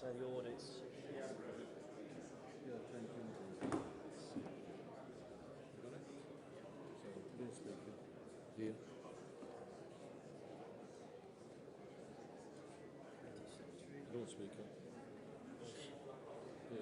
So the audits. Yeah, thank you. You got it? So, no speaker. Here. No speaker. Yeah.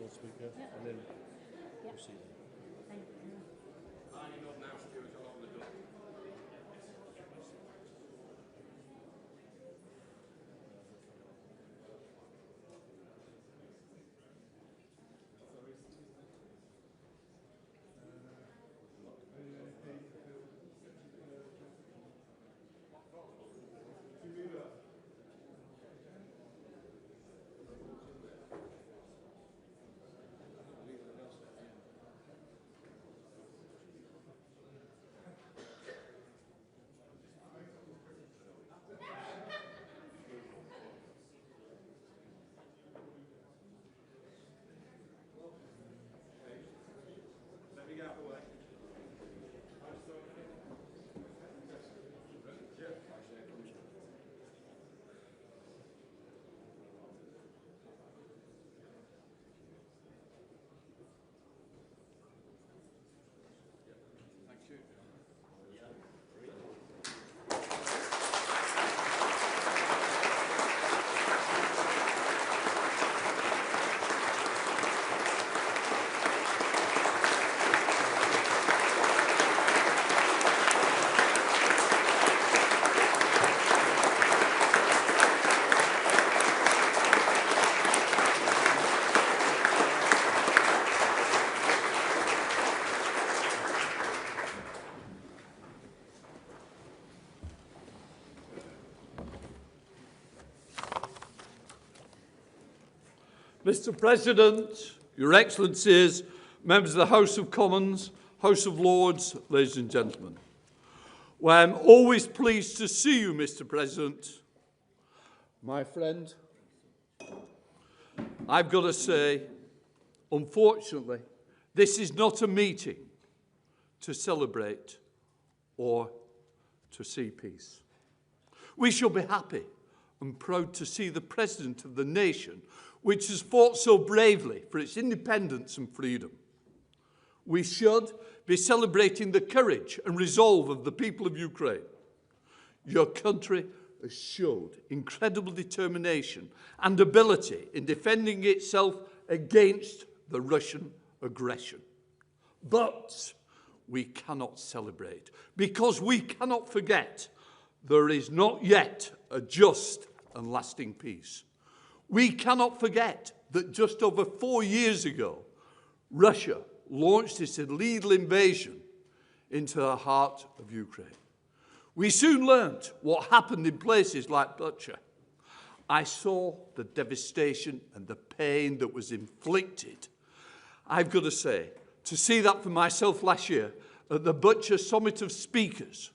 Lord Speaker, and then proceed. Thank you. Mr. President, Your Excellencies, members of the House of Commons, House of Lords, ladies and gentlemen. Well, I'm always pleased to see you, Mr. President. My friend, I've got to say, unfortunately, this is not a meeting to celebrate or to see peace. We shall be happy and proud to see the President of the nation which has fought so bravely for its independence and freedom. We should be celebrating the courage and resolve of the people of Ukraine. Your country has showed incredible determination and ability in defending itself against the Russian aggression. But we cannot celebrate because we cannot forget there is not yet a just and lasting peace. We cannot forget that just over 4 years ago, Russia launched its illegal invasion into the heart of Ukraine. We soon learnt what happened in places like Bucha. I saw the devastation and the pain that was inflicted. I've got to say, to see that for myself last year at the Bucha Summit of Speakers,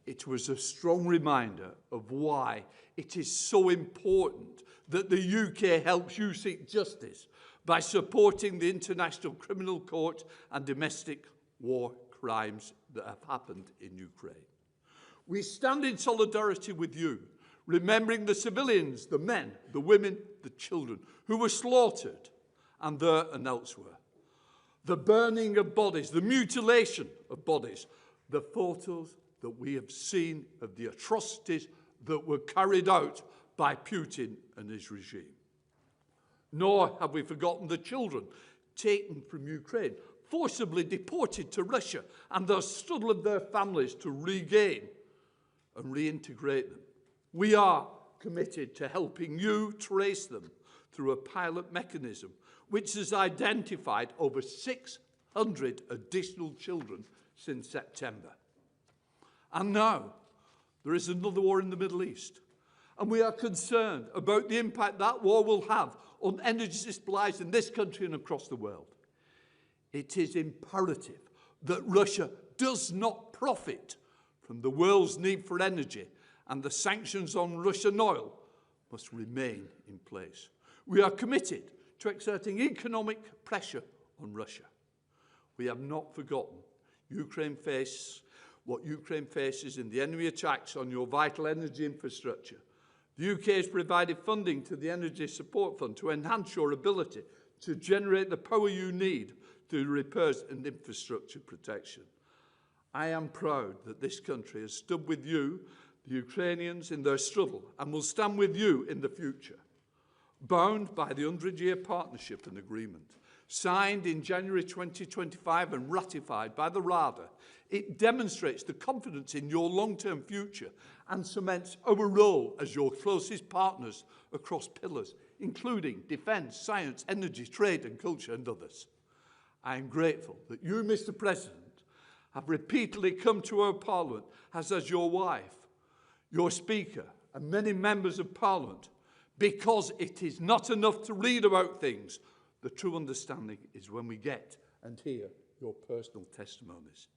it was a strong reminder of why it is so important that the UK helps you seek justice by supporting the International Criminal Court and domestic war crimes that have happened in Ukraine. We stand in solidarity with you, remembering the civilians, the men, the women, the children who were slaughtered and there and elsewhere. The burning of bodies, the mutilation of bodies, the photos that we have seen of the atrocities that were carried out by Putin and his regime. Nor have we forgotten the children taken from Ukraine, forcibly deported to Russia, and the struggle of their families to regain and reintegrate them. We are committed to helping you trace them through a pilot mechanism which has identified over 600 additional children since September. And now there is another war in the Middle East. And we are concerned about the impact that war will have on energy supplies in this country and across the world. It is imperative that Russia does not profit from the world's need for energy, and the sanctions on Russian oil must remain in place. We are committed to exerting economic pressure on Russia. We have not forgotten what Ukraine faces in the enemy attacks on your vital energy infrastructure. The UK has provided funding to the Energy Support Fund to enhance your ability to generate the power you need through repairs and infrastructure protection. I am proud that this country has stood with you, the Ukrainians, in their struggle, and will stand with you in the future. bound by the 100-year partnership and agreement, signed in January 2025 and ratified by the Rada. It demonstrates the confidence in your long-term future and cements our role as your closest partners across pillars, including defence, science, energy, trade and culture and others. I am grateful that you, Mr. President, have repeatedly come to our Parliament as your wife, your Speaker and many members of Parliament, because it is not enough to read about things. The true understanding is when we get and hear your personal testimonies.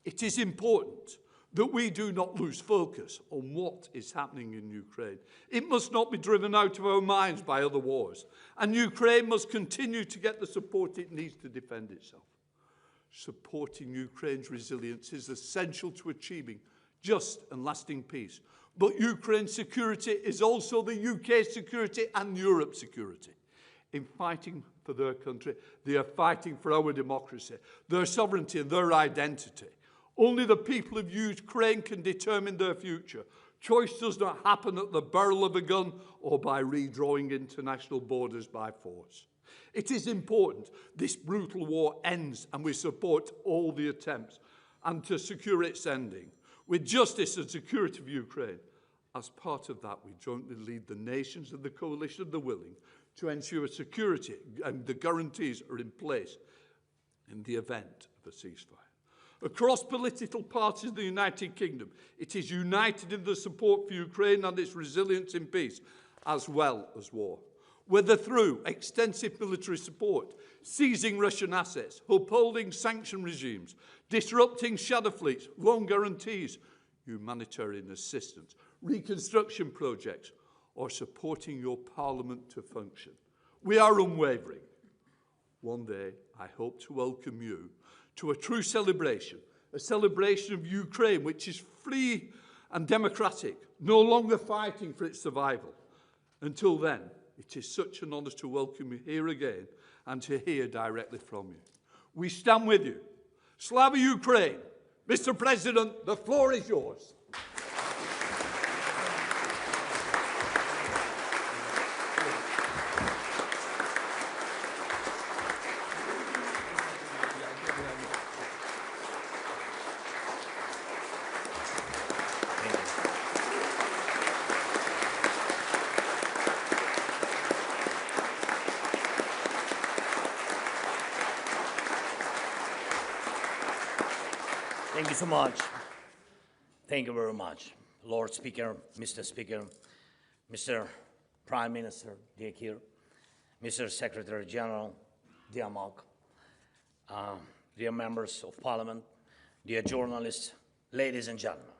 It is important that we do not lose focus on what is happening in Ukraine. It must not be driven out of our minds by other wars, and Ukraine must continue to get the support it needs to defend itself. Supporting Ukraine's resilience is essential to achieving just and lasting peace. But Ukraine's security is also the UK's security and Europe's security. In fighting for their country, they are fighting for our democracy, their sovereignty and their identity. Only the people of Ukraine can determine their future. Choice does not happen at the barrel of a gun or by redrawing international borders by force. It is important this brutal war ends and we support all the attempts and to secure its ending with justice and security of Ukraine. As part of that, we jointly lead the nations of the coalition of the willing to ensure security and the guarantees are in place in the event of a ceasefire. Across political parties of the United Kingdom, it is united in the support for Ukraine and its resilience in peace, as well as war. Whether through extensive military support, seizing Russian assets, upholding sanction regimes, disrupting shadow fleets, loan guarantees, humanitarian assistance, reconstruction projects, or supporting your Parliament to function. We are unwavering. One day, I hope to welcome you to a true celebration, a celebration of Ukraine, which is free and democratic, no longer fighting for its survival. Until then, it is such an honour to welcome you here again and to hear directly from you. We stand with you. Slava Ukraine! Mr. President, the floor is yours. Thank you so much. Thank you very much, Lord Speaker, Mr. Prime Minister, dear Keir, Mr. Secretary General, dear Mark, dear members of Parliament, dear journalists, ladies and gentlemen.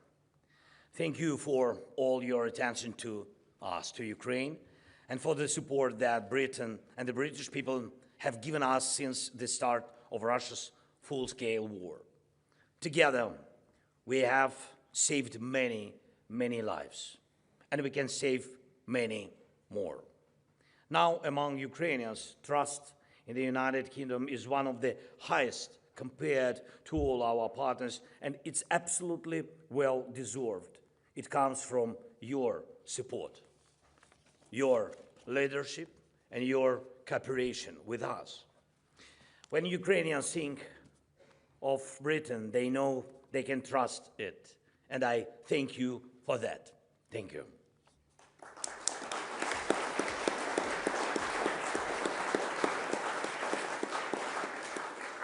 Thank you for all your attention to us, to Ukraine, and for the support that Britain and the British people have given us since the start of Russia's full-scale war. Together, we have saved many, many lives, and we can save many more. Now, among Ukrainians, trust in the United Kingdom is one of the highest compared to all our partners, and it's absolutely well-deserved. It comes from your support, your leadership, and your cooperation with us. When Ukrainians think of Britain, they know they can trust it. And I thank you for that. Thank you.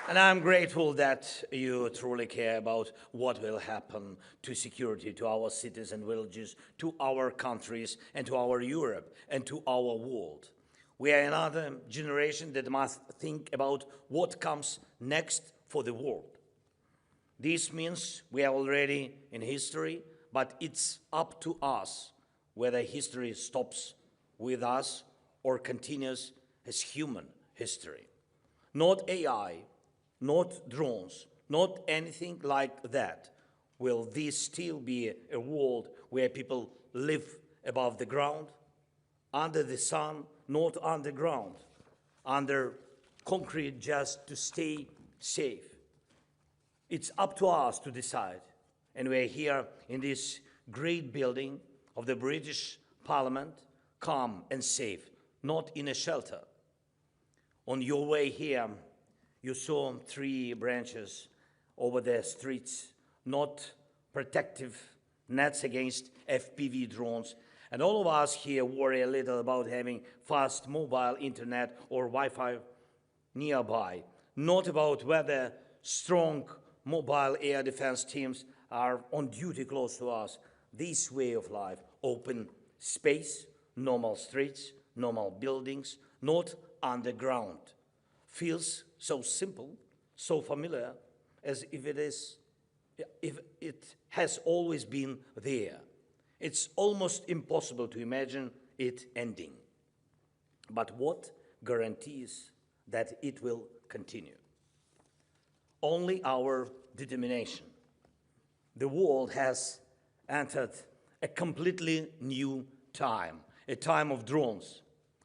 And I'm grateful that you truly care about what will happen to security, to our cities and villages, to our countries, and to our Europe, and to our world. We are another generation that must think about what comes next for the world. This means we are already in history, but it's up to us whether history stops with us or continues as human history. Not AI, not drones, not anything like that. Will this still be a world where people live above the ground, under the sun, not underground, under concrete just to stay safe? It's up to us to decide. And we're here in this great building of the British Parliament, calm and safe, not in a shelter. On your way here, you saw tree branches over the streets, not protective nets against FPV drones. And all of us here worry a little about having fast mobile internet or Wi-Fi nearby, not about whether strong mobile air defense teams are on duty close to us. This way of life, open space, normal streets, normal buildings, not underground, feels so simple, so familiar, as if it has always been there. It's almost impossible to imagine it ending. But what guarantees that it will continue? Only our determination. The world has entered a completely new time, a time of drones,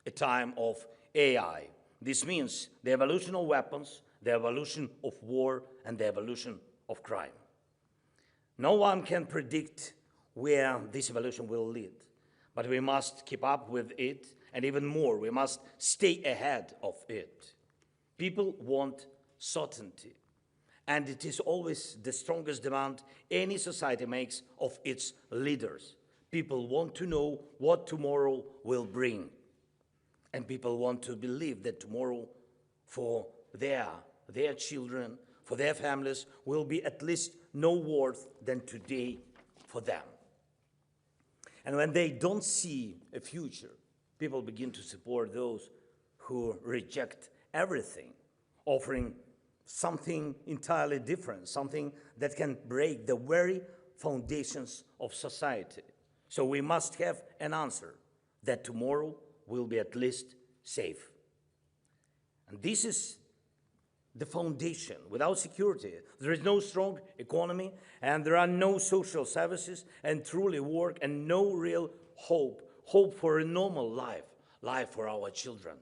a time of AI. This means the evolution of weapons, the evolution of war, and the evolution of crime. No one can predict where this evolution will lead, but we must keep up with it, and even more, we must stay ahead of it. People want certainty, and it is always the strongest demand any society makes of its leaders. People want to know what tomorrow will bring, and people want to believe that tomorrow for their children, for their families, will be at least no worse than today for them. And when they don't see a future, people begin to support those who reject everything, offering something entirely different, something that can break the very foundations of society. So we must have an answer that tomorrow will be at least safe. And this is the foundation. Without security, there is no strong economy, and there are no social services, and truly work, and no real hope for a normal life for our children.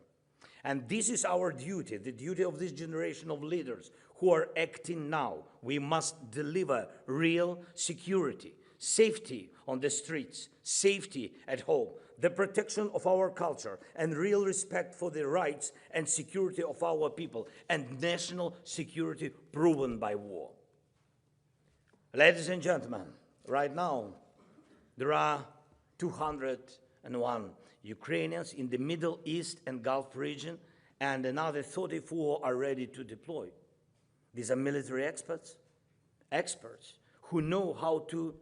And this is our duty, the duty of this generation of leaders who are acting now. We must deliver real security, safety on the streets, safety at home, the protection of our culture, and real respect for the rights and security of our people, and national security proven by war. Ladies and gentlemen, right now, there are 201 Ukrainians in the Middle East and Gulf region, and another 34 are ready to deploy. These are military experts who know how to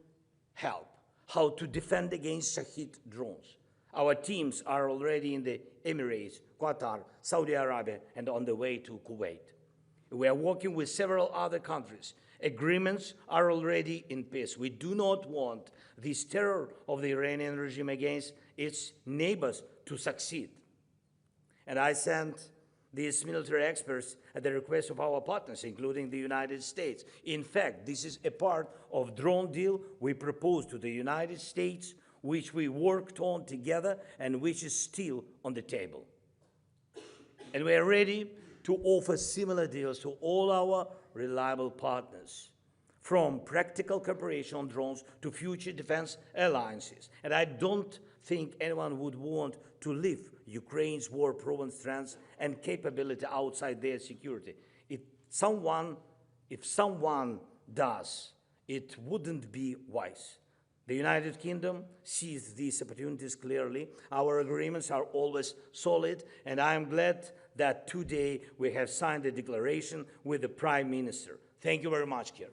help, how to defend against Shahid drones. Our teams are already in the Emirates, Qatar, Saudi Arabia, and on the way to Kuwait. We are working with several other countries. Agreements are already in place. We do not want this terror of the Iranian regime against its neighbors to succeed. And I sent these military experts at the request of our partners, including the United States. In fact, this is a part of drone deal we proposed to the United States, which we worked on together and which is still on the table. And we are ready to offer similar deals to all our reliable partners, from practical cooperation on drones to future defense alliances. And I don't think anyone would want to leave Ukraine's war-proven strengths and capability outside their security. If someone does, it wouldn't be wise. The United Kingdom sees these opportunities clearly. Our agreements are always solid, and I am glad that today we have signed a declaration with the Prime Minister. Thank you very much, Keir.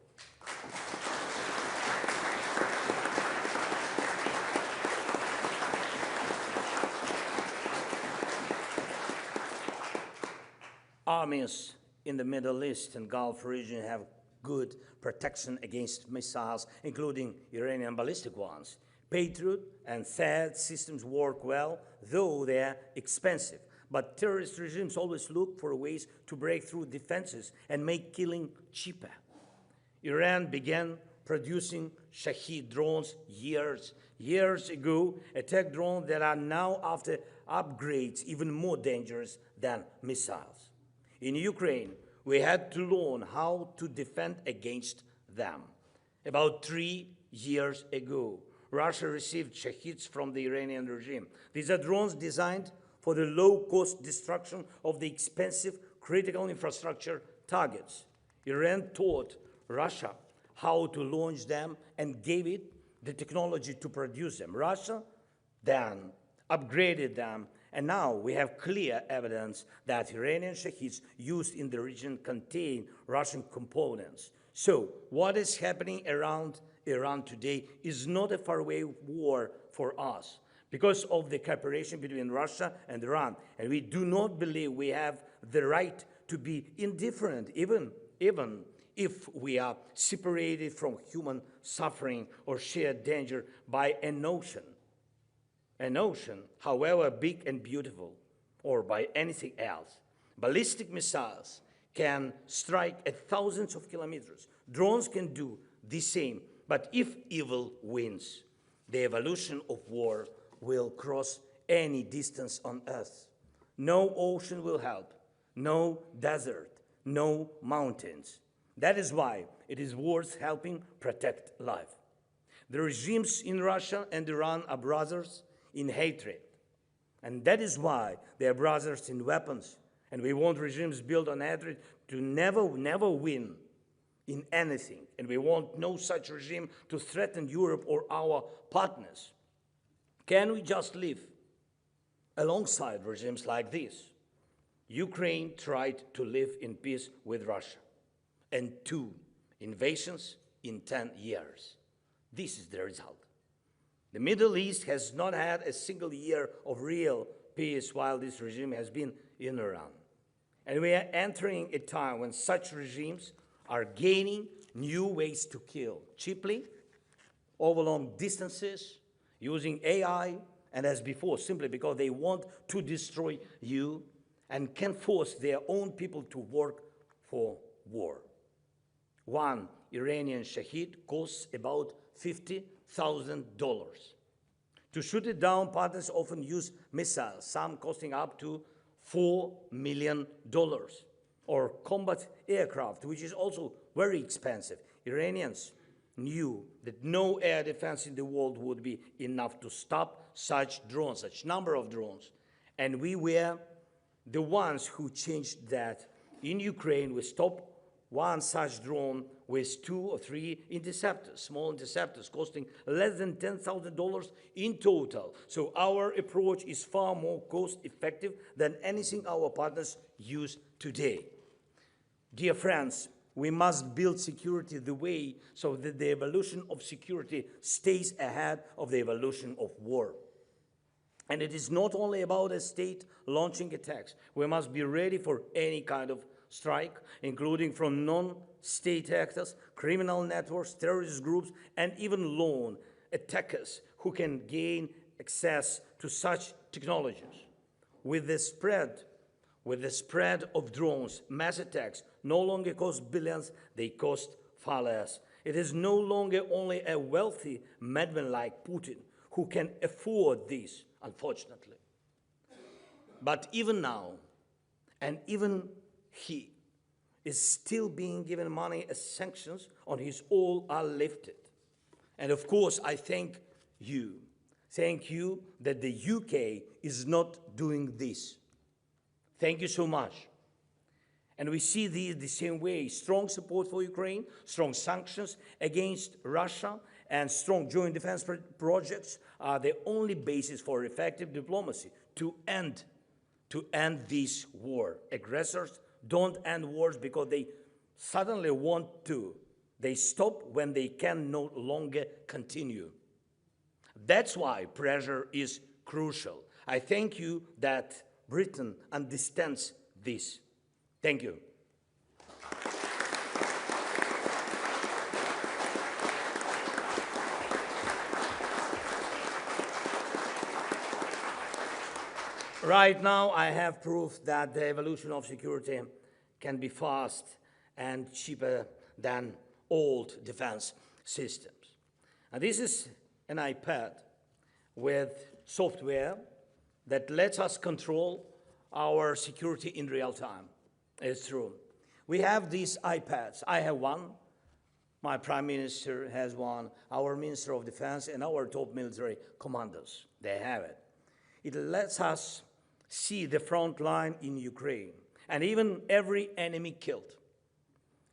Armies in the Middle East and Gulf region have good protection against missiles, including Iranian ballistic ones. Patriot and THAAD systems work well, though they're expensive. But terrorist regimes always look for ways to break through defenses and make killing cheaper. Iran began producing Shahid drones years ago, attack drones that are now, after upgrades, even more dangerous than missiles. In Ukraine, we had to learn how to defend against them. About 3 years ago, Russia received Shahids from the Iranian regime. These are drones designed for the low-cost destruction of the expensive critical infrastructure targets. Iran taught Russia how to launch them and gave it the technology to produce them. Russia then upgraded them, and now we have clear evidence that Iranian Shaheeds used in the region contain Russian components. So what is happening around Iran today is not a faraway war for us because of the cooperation between Russia and Iran. And we do not believe we have the right to be indifferent, even if we are separated from human suffering or shared danger by an ocean. An ocean, however big and beautiful, or by anything else. Ballistic missiles can strike at thousands of kilometers. Drones can do the same. But if evil wins, the evolution of war will cross any distance on Earth. No ocean will help, no desert, no mountains. That is why it is worth helping protect life. The regimes in Russia and Iran are brothers in hatred. And that is why they are brothers in weapons. And we want regimes built on hatred to never win in anything. And we want no such regime to threaten Europe or our partners. Can we just live alongside regimes like this? Ukraine tried to live in peace with Russia, and 2 invasions in 10 years. This is the result. The Middle East has not had a single year of real peace while this regime has been in Iran. And we are entering a time when such regimes are gaining new ways to kill, cheaply, over long distances, using AI, and as before, simply because they want to destroy you and can force their own people to work for war. One Iranian Shaheed costs about $50,000. To shoot it down, partners often use missiles, some costing up to $4 million, or combat aircraft, which is also very expensive. Iranians knew that no air defense in the world would be enough to stop such drones, such number of drones. And we were the ones who changed that. In Ukraine, we stopped one such drone with 2 or 3 interceptors, small interceptors, costing less than $10,000 in total. So our approach is far more cost-effective than anything our partners use today. Dear friends, we must build security the way so that the evolution of security stays ahead of the evolution of war. And it is not only about a state launching attacks. We must be ready for any kind of strike, including from non-state actors, criminal networks, terrorist groups, and even lone attackers who can gain access to such technologies. With the spread of drones, mass attacks no longer cost billions, they cost far less. It is no longer only a wealthy madman like Putin who can afford this, unfortunately. But even now, and even he is still being given money as sanctions on his oil are lifted. And of course, I thank you that the UK is not doing this. Thank you so much. And we see the same way, strong support for Ukraine, strong sanctions against Russia, and strong joint defense projects are the only basis for effective diplomacy to end this war. Aggressors don't end wars because they suddenly want to. They stop when they can no longer continue. That's why pressure is crucial. I thank you that Britain understands this. Thank you. Right now, I have proof that the evolution of security can be fast and cheaper than old defense systems. And this is an iPad with software that lets us control our security in real time. It's true. We have these iPads. I have one. My Prime Minister has one. Our Minister of Defense and our top military commanders, they have it. It lets us see the front line in Ukraine, and even every enemy killed,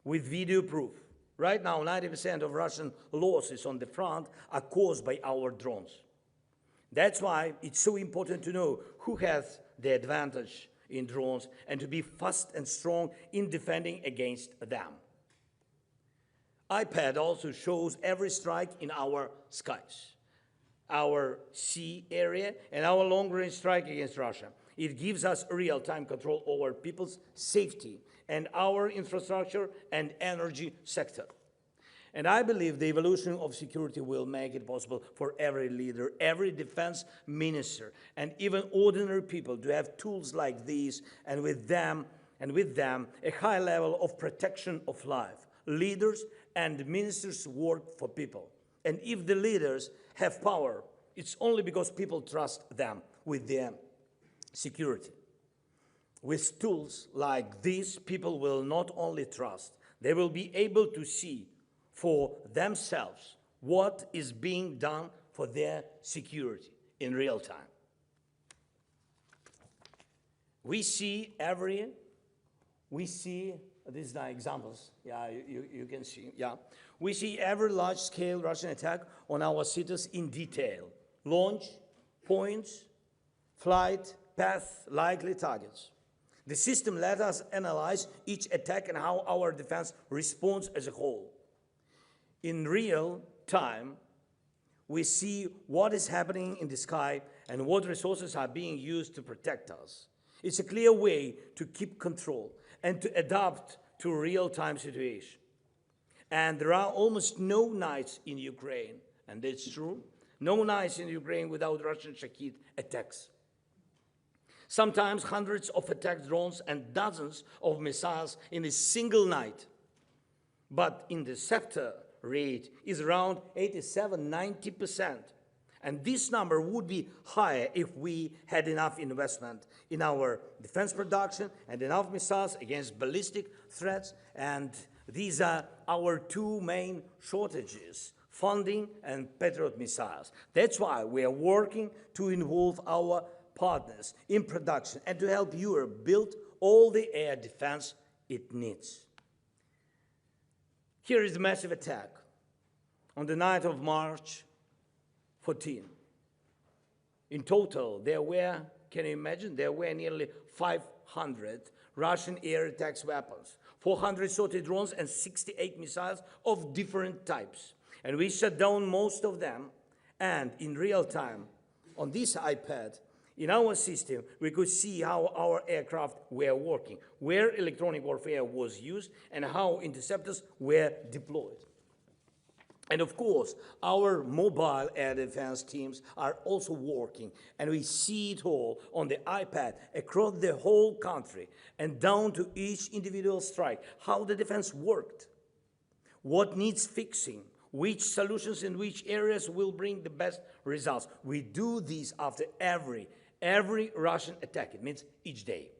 with video proof. Right now, 90% of Russian losses on the front are caused by our drones. That's why it's so important to know who has the advantage in drones and to be fast and strong in defending against them. iPad also shows every strike in our skies, our sea area, and our long-range strike against Russia. It gives us real-time control over people's safety and our infrastructure and energy sector. And I believe the evolution of security will make it possible for every leader, every defense minister, and even ordinary people to have tools like these, and with them, a high level of protection of life. Leaders and ministers work for people. And if the leaders have power, it's only because people trust them with their security. With tools like these, people will not only trust, they will be able to see for themselves what is being done for their security in real time. We see, these are examples, you can see, We see every large-scale Russian attack on our cities in detail. Launch, points, flight, path, likely targets. The system let us analyze each attack and how our defense responds as a whole. In real time, we see what is happening in the sky and what resources are being used to protect us. It's a clear way to keep control and to adapt to a real-time situation. And there are almost no nights in Ukraine, and that's true, no nights in Ukraine without Russian Shahid attacks. Sometimes hundreds of attack drones and dozens of missiles in a single night. But interceptor rate is around 87–90%. And this number would be higher if we had enough investment in our defense production and enough missiles against ballistic threats. And these are our two main shortages: funding and Patriot missiles. That's why we are working to involve our partners in production and to help Europe build all the air defense it needs. Here is the massive attack on the night of March 14. In total, there were, can you imagine, there were nearly 500 Russian air attacks weapons, 400 sortie drones, and 68 missiles of different types. And we shut down most of them, and in real time, on this iPad, in our system, we could see how our aircraft were working, where electronic warfare was used, and how interceptors were deployed. And of course, our mobile air defense teams are also working, and we see it all on the iPad across the whole country and down to each individual strike, how the defense worked, what needs fixing, which solutions in which areas will bring the best results. We do this after every Russian attack. It means each day.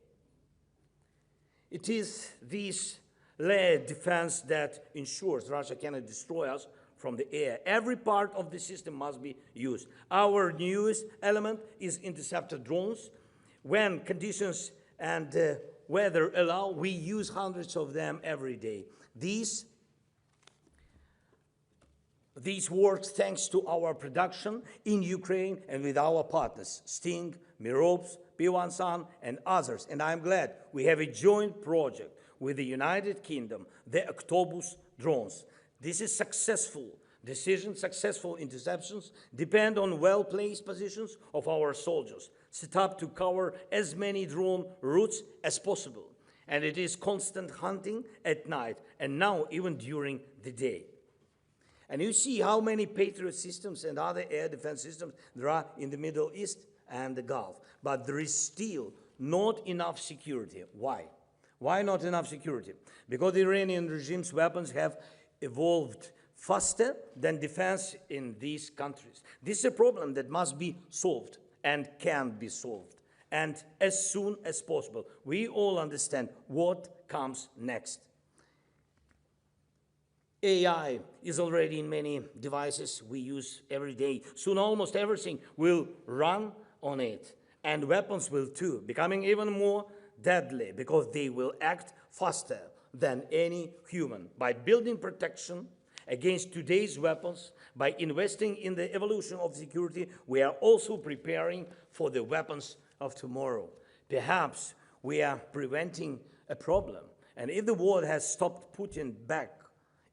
It is this layered defense that ensures Russia cannot destroy us from the air. Every part of the system must be used. Our newest element is interceptor drones. When conditions and weather allow, we use hundreds of them every day. These works thanks to our production in Ukraine and with our partners, Sting, Mirovs, P1Sun, and others. And I'm glad we have a joint project with the United Kingdom, the Octopus drones. This is successful decision, successful interceptions depend on well-placed positions of our soldiers, set up to cover as many drone routes as possible. And it is constant hunting at night, and now even during the day. And you see how many Patriot systems and other air defense systems there are in the Middle East and the Gulf. But there is still not enough security. Why? Why not enough security? Because the Iranian regime's weapons have evolved faster than defense in these countries. This is a problem that must be solved and can be solved. And as soon as possible, we all understand what comes next. AI is already in many devices we use every day. Soon almost everything will run on it. And weapons will too, becoming even more deadly because they will act faster than any human. By building protection against today's weapons, by investing in the evolution of security, we are also preparing for the weapons of tomorrow. Perhaps we are preventing a problem. And if the war has stopped Putin back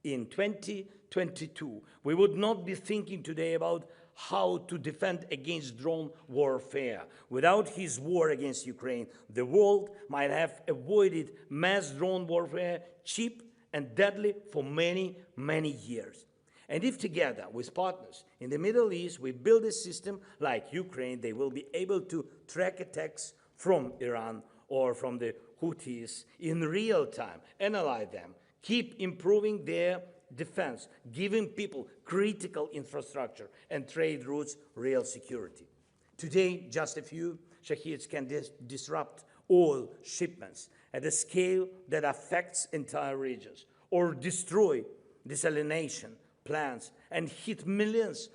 in 2022, we would not be thinking today about how to defend against drone warfare. Without his war against Ukraine, the world might have avoided mass drone warfare, cheap and deadly, for many, many years. And if together with partners in the Middle East we build a system like Ukraine, they will be able to track attacks from Iran or from the Houthis in real time, analyze them, keep improving their defense, giving people critical infrastructure and trade routes real security. Today, just a few Shaheeds can disrupt oil shipments at a scale that affects entire regions, or destroy desalination plants and hit millions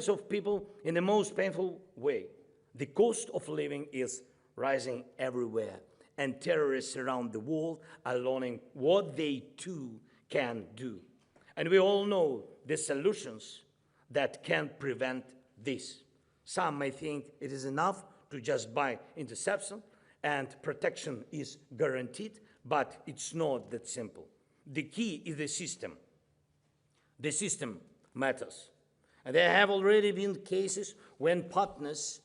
of people in the most painful way. The cost of living is rising everywhere, and terrorists around the world are learning what they too can do. And we all know the solutions that can prevent this. Some may think it is enough to just buy interception and protection is guaranteed, but it's not that simple. The key is the system. The system matters. And there have already been cases when partners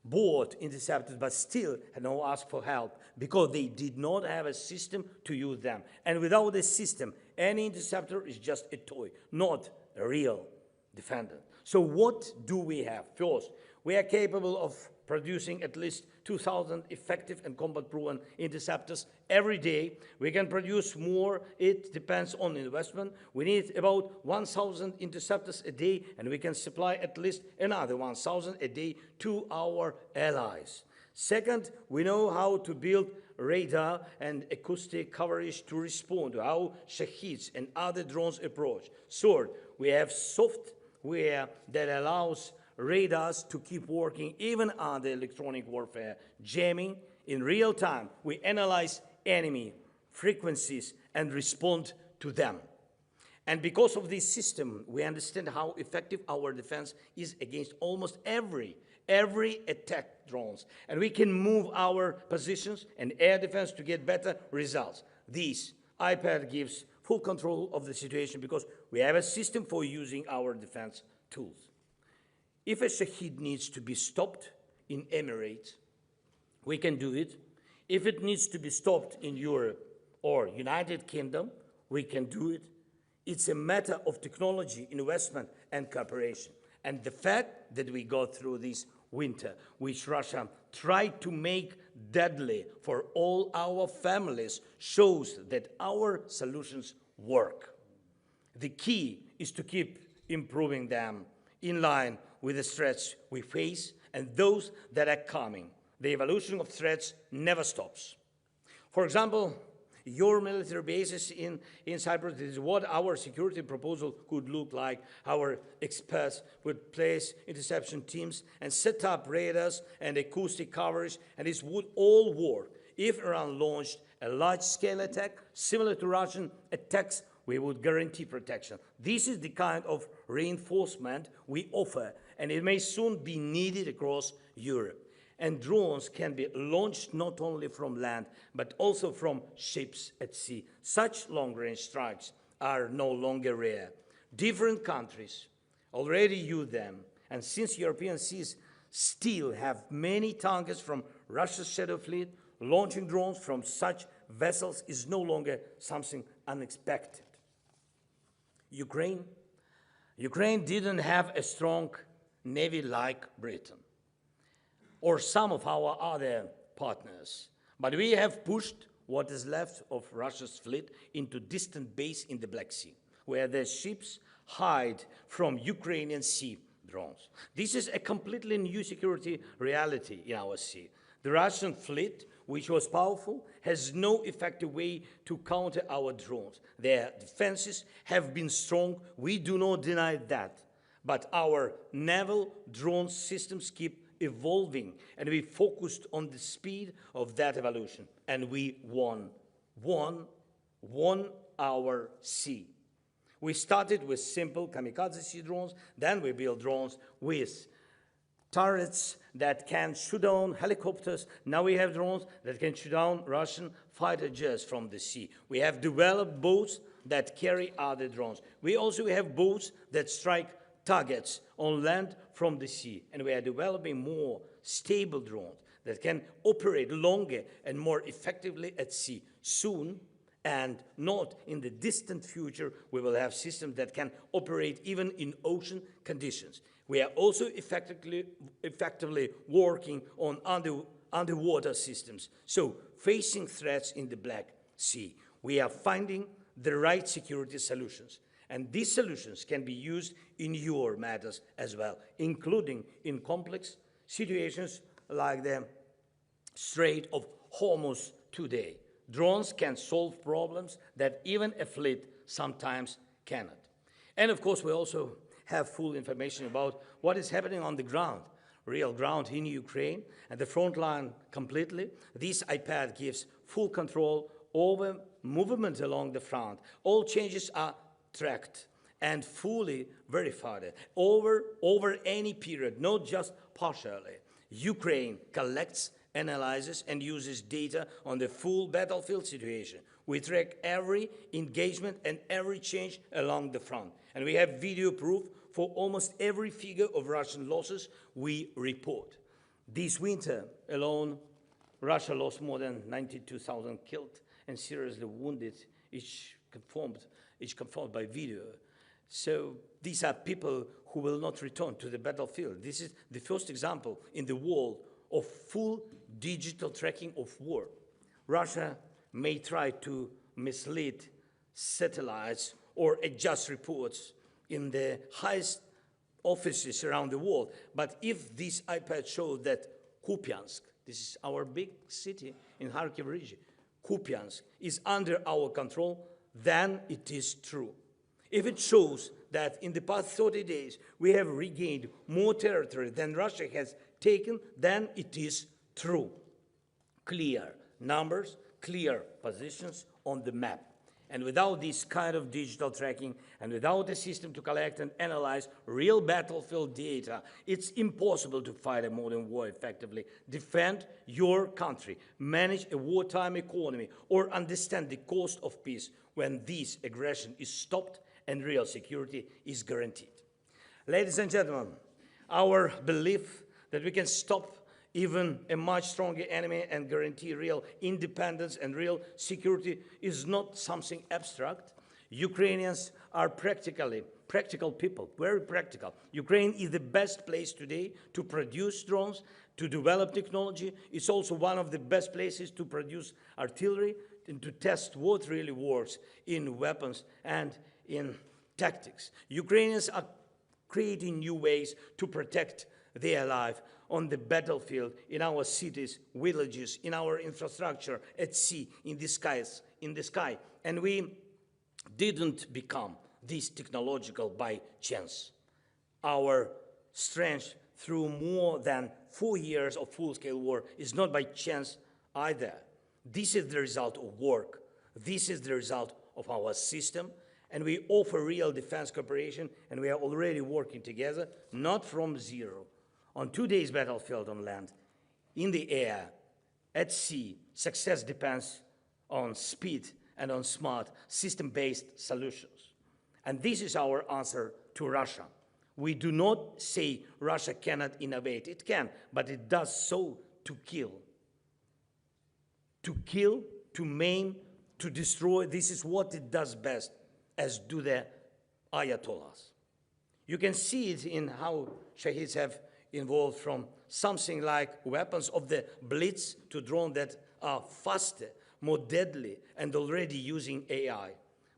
bought interceptors but still had no ask for help because they did not have a system to use them. And without a system, any interceptor is just a toy, not a real defender. So what do we have? First, we are capable of producing at least 2,000 effective and combat-proven interceptors every day. We can produce more. It depends on investment. We need about 1,000 interceptors a day, and we can supply at least another 1,000 a day to our allies. Second, we know how to build radar and acoustic coverage to respond to how Shaheeds and other drones approach. Third, we have software that allows radars to keep working even under electronic warfare, jamming in real time. We analyze enemy frequencies and respond to them. And because of this system, we understand how effective our defense is against almost every attack drones. And we can move our positions and air defense to get better results. This iPad gives full control of the situation because we have a system for using our defense tools. If a Shaheed needs to be stopped in Emirates, we can do it. If it needs to be stopped in Europe or United Kingdom, we can do it. It's a matter of technology, investment, and cooperation. And the fact that we go through this winter, which Russia tried to make deadly for all our families, shows that our solutions work. The key is to keep improving them in line with the threats we face and those that are coming. The evolution of threats never stops. For example, your military bases in Cyprus is what our security proposal could look like. Our experts would place interception teams and set up radars and acoustic coverage, and this would all work. If Iran launched a large-scale attack similar to Russian attacks, we would guarantee protection. This is the kind of reinforcement we offer, and it may soon be needed across Europe. And drones can be launched not only from land, but also from ships at sea. Such long-range strikes are no longer rare. Different countries already use them, and since European seas still have many targets from Russia's Shadow Fleet, launching drones from such vessels is no longer something unexpected. Ukraine didn't have a strong navy like Britain or some of our other partners, but we have pushed what is left of Russia's fleet into distant bases in the Black Sea, where their ships hide from Ukrainian sea drones. This is a completely new security reality in our sea. The Russian fleet, which was powerful, has no effective way to counter our drones. Their defenses have been strong. We do not deny that. But our naval drone systems keep evolving, and we focused on the speed of that evolution, and we won our sea. We started with simple kamikaze sea drones, then we built drones with turrets that can shoot down helicopters. Now we have drones that can shoot down Russian fighter jets from the sea. We have developed boats that carry other drones. We also have boats that strike targets on land from the sea. And we are developing more stable drones that can operate longer and more effectively at sea. Soon, and not in the distant future, we will have systems that can operate even in ocean conditions. We are also effectively working on underwater systems. So, facing threats in the Black Sea, we are finding the right security solutions. And these solutions can be used in your matters as well, including in complex situations like the Strait of Hormuz today. Drones can solve problems that even a fleet sometimes cannot. And of course, we also have full information about what is happening on the ground, real ground in Ukraine, and the front line completely. This iPad gives full control over movement along the front. All changes are tracked and fully verified over any period, not just partially. Ukraine collects, analyzes, and uses data on the full battlefield situation. We track every engagement and every change along the front. And we have video proof for almost every figure of Russian losses we report. This winter alone, Russia lost more than 92,000 killed and seriously wounded, each confirmed by video. So these are people who will not return to the battlefield. This is the first example in the world of full digital tracking of war. Russia may try to mislead satellites or adjust reports in the highest offices around the world. But if this iPad shows that Kupiansk, this is our big city in Kharkiv region, Kupiansk is under our control, then it is true. If it shows that in the past 30 days we have regained more territory than Russia has taken, then it is true. Clear numbers, clear positions on the map. And without this kind of digital tracking and without a system to collect and analyze real battlefield data, it's impossible to fight a modern war effectively, defend your country, manage a wartime economy, or understand the cost of peace when this aggression is stopped and real security is guaranteed. Ladies and gentlemen, our belief that we can stop even a much stronger enemy and guarantee real independence and real security is not something abstract. Ukrainians are practical people, very practical. Ukraine is the best place today to produce drones, to develop technology. It's also one of the best places to produce artillery and to test what really works in weapons and in tactics. Ukrainians are creating new ways to protect their life on the battlefield, in our cities, villages, in our infrastructure, at sea, in the sky. And we didn't become this technological by chance. Our strength through more than 4 years of full-scale war is not by chance either. This is the result of work. This is the result of our system. And we offer real defense cooperation, and we are already working together, not from zero. On today's battlefield on land, in the air, at sea, success depends on speed and on smart, system-based solutions. And this is our answer to Russia. We do not say Russia cannot innovate. It can, but it does so to kill. To kill, to maim, to destroy. This is what it does best, as do the Ayatollahs. You can see it in how Shaheeds have evolved from something like weapons of the blitz to drones that are faster, more deadly, and already using AI.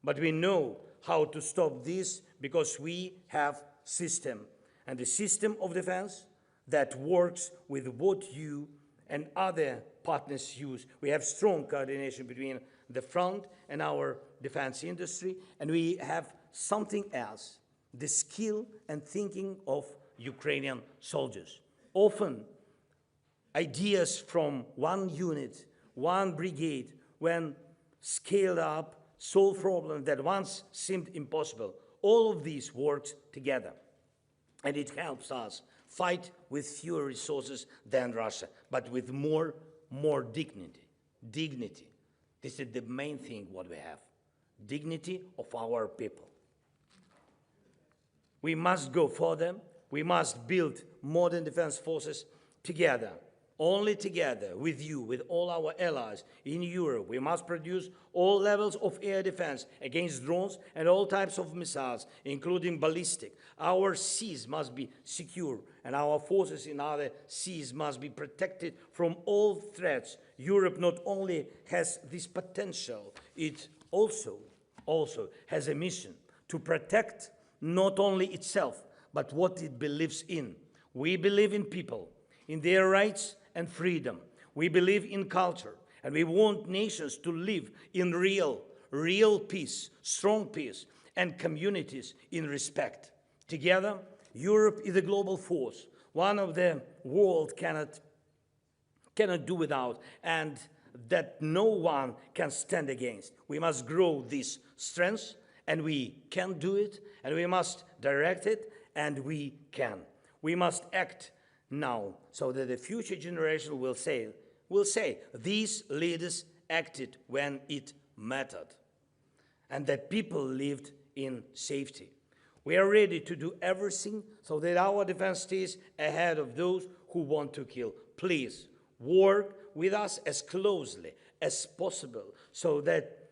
But we know how to stop this because we have system, and the system of defense that works with what you and other partners use. We have strong coordination between the front and our defense industry, and we have something else, the skill and thinking of Ukrainian soldiers. Often, ideas from one unit, one brigade, when scaled up, solve problems that once seemed impossible. All of these works together, and it helps us fight with fewer resources than Russia, but with more dignity. Dignity. This is the main thing what we have. Dignity of our people. We must go further. We must build modern defense forces together. Only together with you, with all our allies in Europe, we must produce all levels of air defense against drones and all types of missiles, including ballistic. Our seas must be secure, and our forces in other seas must be protected from all threats. Europe not only has this potential, it also has a mission to protect not only itself, but what it believes in. We believe in people, in their rights and freedom. We believe in culture, and we want nations to live in real peace, strong peace, and communities in respect. Together, Europe is a global force, one of the world cannot do without, and that no one can stand against. We must grow this strength, and we can do it, and we must direct it, and we can. We must act now, so that the future generation will say, these leaders acted when it mattered, and that people lived in safety. We are ready to do everything so that our defense stays ahead of those who want to kill. Please work with us as closely as possible so that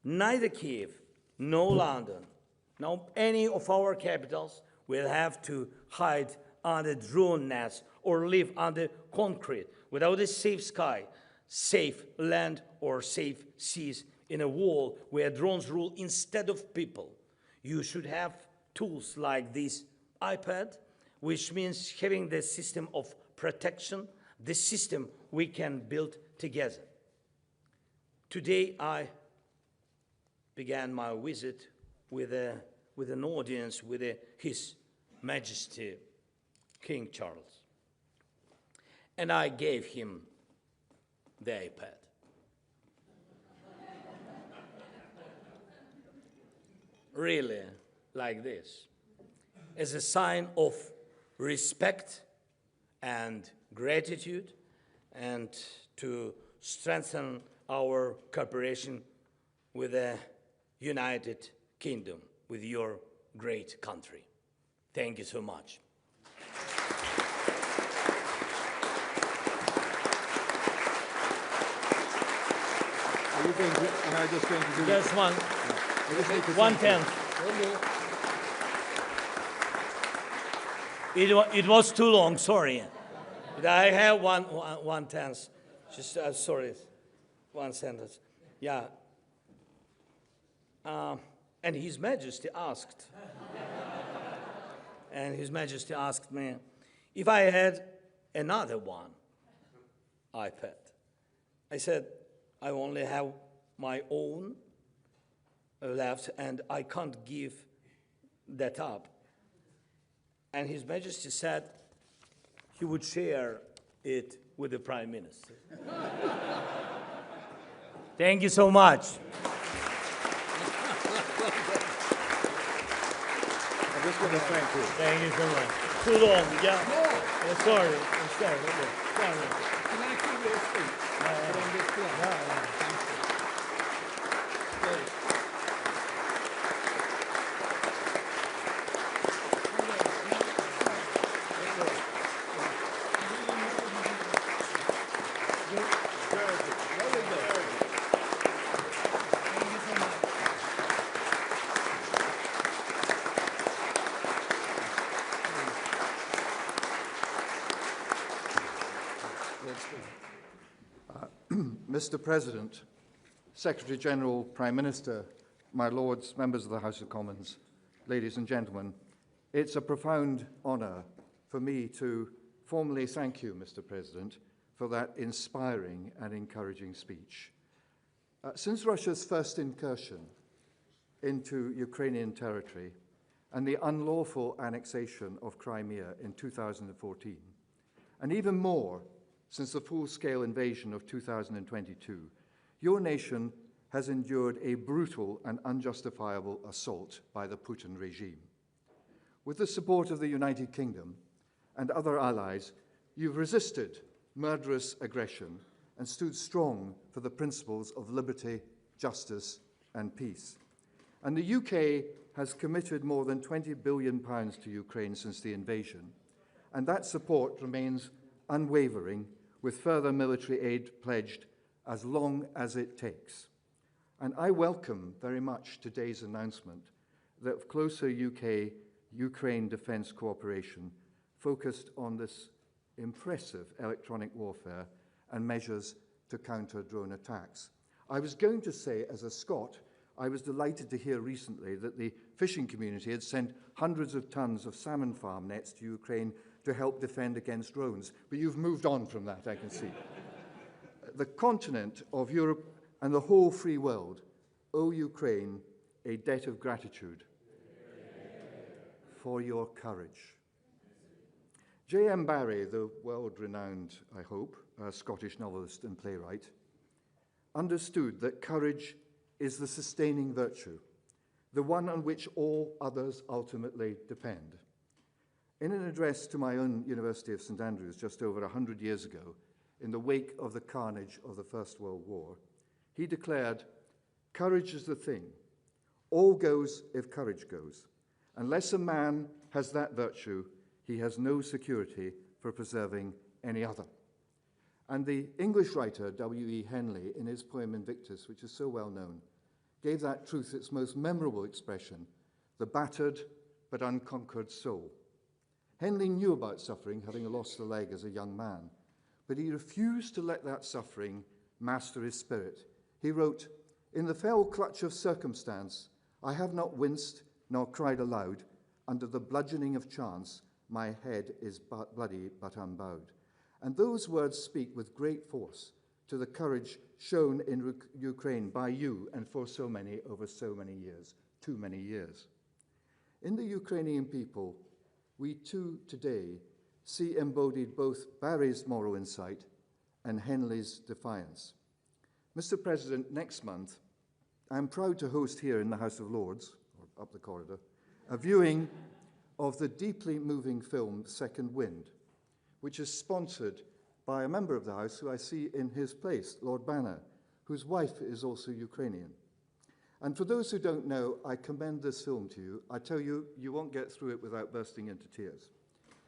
neither Kiev, nor London, nor any of our capitals will have to hide under drone nets or live under concrete without a safe sky, safe land, or safe seas in a world where drones rule instead of people. You should have tools like this iPad, which means having the system of protection, the system we can build together. Today I began my visit with an audience with His Majesty King Charles, and I gave him the iPad. Really, like this, as a sign of respect and gratitude, and to strengthen our cooperation with the United Kingdom, with your great country. Thank you so much. Are you going to, am I just going to do Just one. I just need to 1/10. It was too long, sorry. But I have 1/10. Just, sorry, one sentence. Yeah. And His Majesty asked, me if I had another one iPad. I said, I only have my own left, and I can't give that up. And His Majesty said he would share it with the Prime Minister. Thank you so much. I'm just going to thank you. Thank you so much. Too long, yeah. Sorry. Sorry. Can I keep your speech? Put on this floor? Thank you. Mr. President, Secretary-General, Prime Minister, my Lords, members of the House of Commons, ladies and gentlemen, it's a profound honour for me to formally thank you, Mr. President, for that inspiring and encouraging speech. Since Russia's first incursion into Ukrainian territory and the unlawful annexation of Crimea in 2014, and even more since the full-scale invasion of 2022, your nation has endured a brutal and unjustifiable assault by the Putin regime. With the support of the United Kingdom and other allies, you've resisted murderous aggression and stood strong for the principles of liberty, justice, and peace. And the UK has committed more than £20 billion to Ukraine since the invasion, and that support remains unwavering, with further military aid pledged as long as it takes. And I welcome very much today's announcement that closer UK-Ukraine defence cooperation focused on this impressive electronic warfare and measures to counter drone attacks. I was going to say, as a Scot, I was delighted to hear recently that the fishing community had sent hundreds of tons of salmon farm nets to Ukraine to help defend against drones. But you've moved on from that, I can see. The continent of Europe and the whole free world owe Ukraine a debt of gratitude for your courage. J.M. Barrie, the world-renowned, I hope, Scottish novelist and playwright, understood that courage is the sustaining virtue, the one on which all others ultimately depend. In an address to my own University of St Andrews just over 100 years ago, in the wake of the carnage of the First World War, he declared, "Courage is the thing. All goes if courage goes. Unless a man has that virtue, he has no security for preserving any other." And the English writer W.E. Henley, in his poem Invictus, which is so well known, gave that truth its most memorable expression, "the battered but unconquered soul." Henley knew about suffering, having lost a leg as a young man, but he refused to let that suffering master his spirit. He wrote, "In the fell clutch of circumstance, I have not winced nor cried aloud. Under the bludgeoning of chance, my head is bloody but unbowed." And those words speak with great force to the courage shown in Ukraine by you and for so many over so many years, too many years. In the Ukrainian people, we too today see embodied both Barry's moral insight and Henley's defiance. Mr. President, next month, I'm proud to host here in the House of Lords, or up the corridor, a viewing of the deeply moving film Second Wind, which is sponsored by a member of the House who I see in his place, Lord Banner, whose wife is also Ukrainian. And for those who don't know, I commend this film to you. I tell you, you won't get through it without bursting into tears.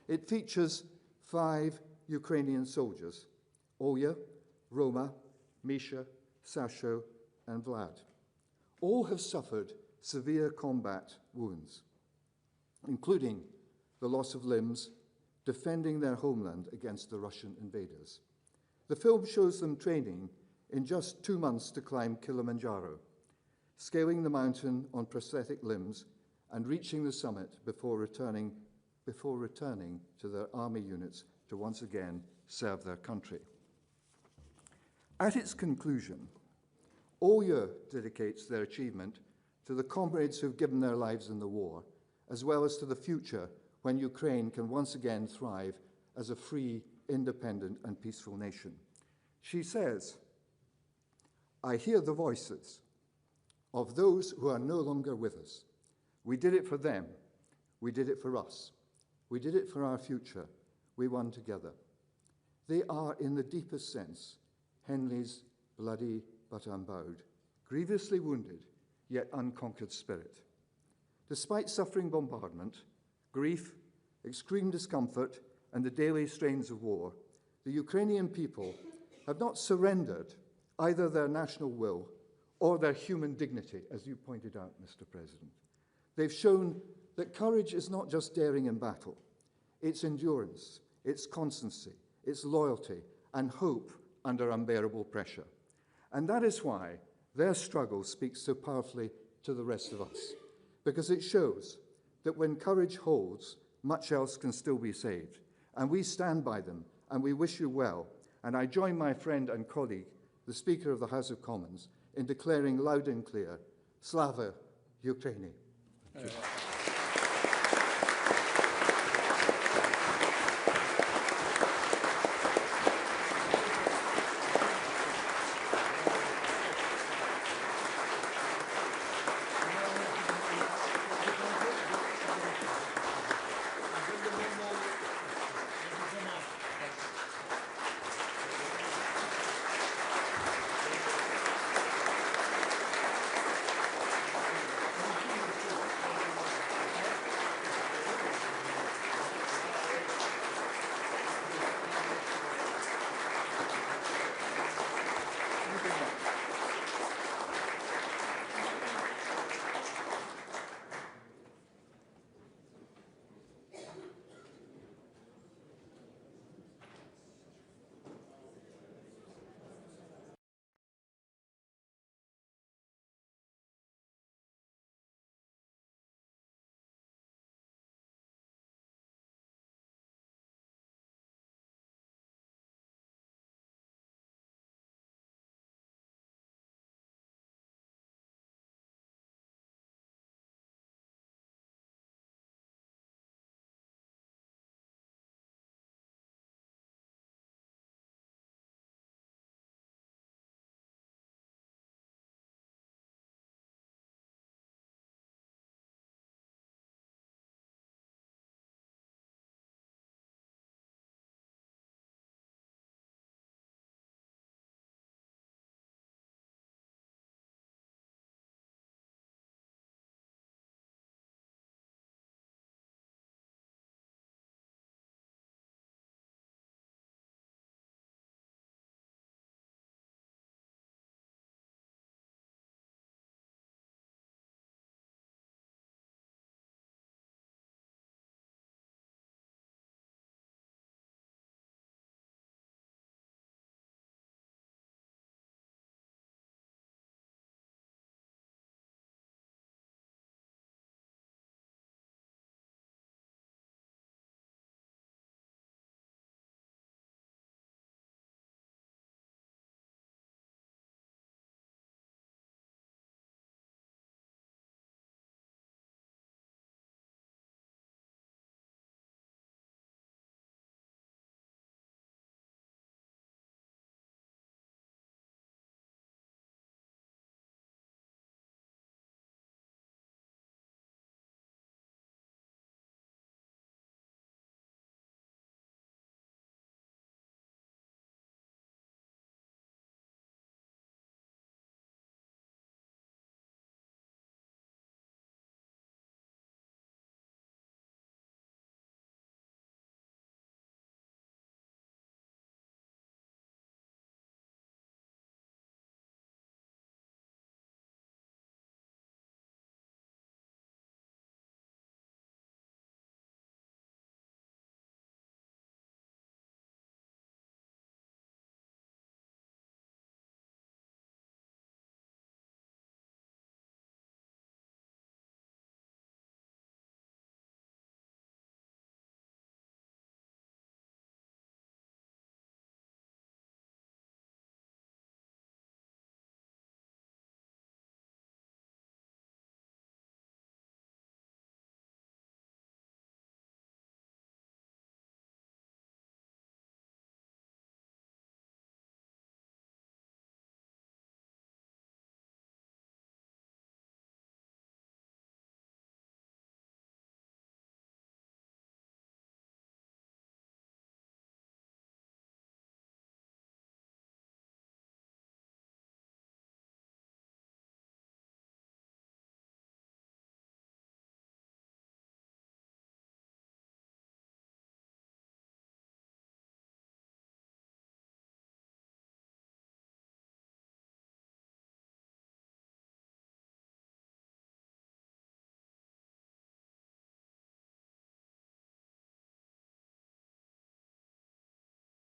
It features 5 Ukrainian soldiers, Olya, Roma, Misha, Sasho, and Vlad. All have suffered severe combat wounds, including the loss of limbs, defending their homeland against the Russian invaders. The film shows them training in just 2 months to climb Kilimanjaro, scaling the mountain on prosthetic limbs and reaching the summit before returning to their army units to once again serve their country. At its conclusion, Olya dedicates their achievement to the comrades who've given their lives in the war, as well as to the future when Ukraine can once again thrive as a free, independent, and peaceful nation. She says, "I hear the voices of those who are no longer with us. We did it for them. We did it for us. We did it for our future. We won together." They are, in the deepest sense, Henley's bloody but unbowed, grievously wounded, yet unconquered spirit. Despite suffering bombardment, grief, extreme discomfort, and the daily strains of war, the Ukrainian people have not surrendered either their national will or their human dignity, as you pointed out, Mr. President. They've shown that courage is not just daring in battle. It's endurance, it's constancy, it's loyalty, and hope under unbearable pressure. And that is why their struggle speaks so powerfully to the rest of us, because it shows that when courage holds, much else can still be saved. And we stand by them, and we wish you well. And I join my friend and colleague, the Speaker of the House of Commons, in declaring loud and clear, Slava Ukraini.